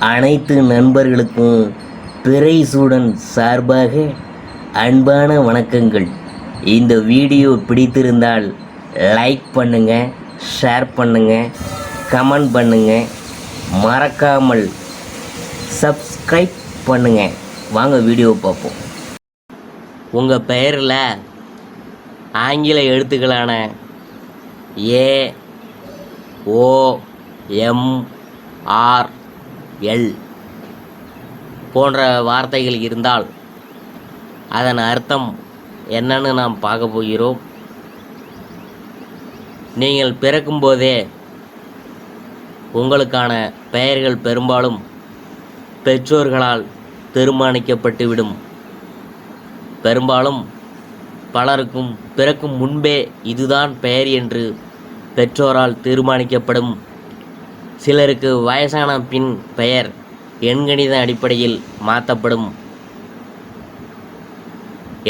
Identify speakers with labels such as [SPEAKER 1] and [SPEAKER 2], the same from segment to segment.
[SPEAKER 1] அனைத்து நண்பர்களுக்கும் பிறைசூடன் சார்பாக அன்பான வணக்கங்கள். இந்த வீடியோ பிடித்திருந்தால் லைக் பண்ணுங்கள், ஷேர் பண்ணுங்கள், கமெண்ட் பண்ணுங்கள், மறக்காமல் சப்ஸ்கிரைப் பண்ணுங்கள். வாங்க வீடியோ பார்ப்போம். உங்கள் பெயரில் ஆங்கில எழுத்துக்களான ஏ, ஓ, எம், ஆர், எல் போன்ற வார்த்தைகள் இருந்தால் அதன் அர்த்தம் என்னன்னு நாம் பார்க்க போகிறோம். நீங்கள் பிறக்கும்போதே உங்களுக்கான பெயர்கள் பெரும்பாலும் பெற்றோர்களால் தீர்மானிக்கப்பட்டுவிடும். பெரும்பாலும் பலருக்கும் பிறக்கும் முன்பே இதுதான் பெயர் என்று பெற்றோரால் தீர்மானிக்கப்படும். சிலருக்கு வயசான பின் பெயர் எண்கணித அடிப்படையில் மாற்றப்படும்.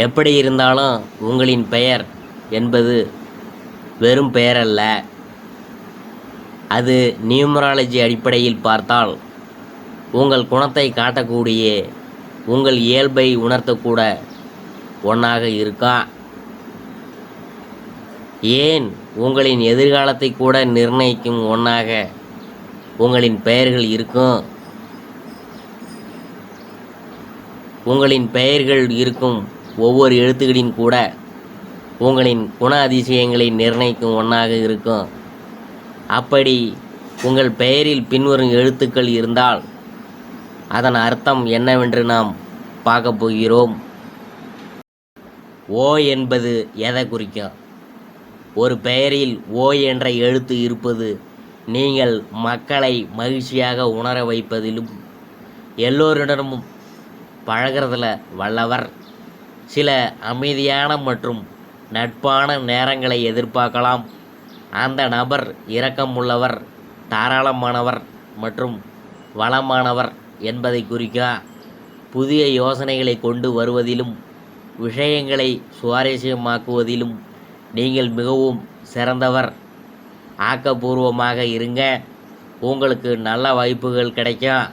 [SPEAKER 1] எப்படி இருந்தாலும் உங்களின் பெயர் என்பது வெறும் பெயர் அல்ல. அது நியூமராலஜி அடிப்படையில் பார்த்தால் உங்கள் குணத்தை காட்டக்கூடிய, உங்கள் இயல்பை உணர்த்தக்கூட ஒன்றாக இருக்கா. ஏன் உங்களின் எதிர்காலத்தை கூட நிர்ணயிக்கும் ஒன்றாக உங்களின் பெயர்கள் இருக்கும். உங்களின் பெயர்கள் இருக்கும் ஒவ்வொரு எழுத்துக்களின் கூட உங்களின் குண அதிசயங்களை நிர்ணயிக்கும் ஒன்றாக இருக்கும். அப்படி உங்கள் பெயரில் பின்வரும் எழுத்துக்கள் இருந்தால் அதன் அர்த்தம் என்னவென்று நாம் பார்க்க போகிறோம். ஓ என்பது எதை குறிக்கும்? ஒரு பெயரில் ஓ என்ற எழுத்து இருப்பது நீங்கள் மக்களை மகிழ்ச்சியாக உணர வைப்பதிலும் எல்லோரிடமும் பழகிறதுல வல்லவர். சில அமைதியான மற்றும் நட்பான நேரங்களை எதிர்பார்க்கலாம். அந்த நபர் இரக்கமுள்ளவர், தாராளமானவர் மற்றும் வளமானவர் என்பதை குறிக்க புதிய யோசனைகளை கொண்டு வருவதிலும் விஷயங்களை சுவாரஸ்யமாக்குவதிலும் நீங்கள் மிகவும் சிறந்தவர். ஆக்கப்பூர்வமாக இருங்க, உங்களுக்கு நல்ல வாய்ப்புகள் கிடைக்கும்.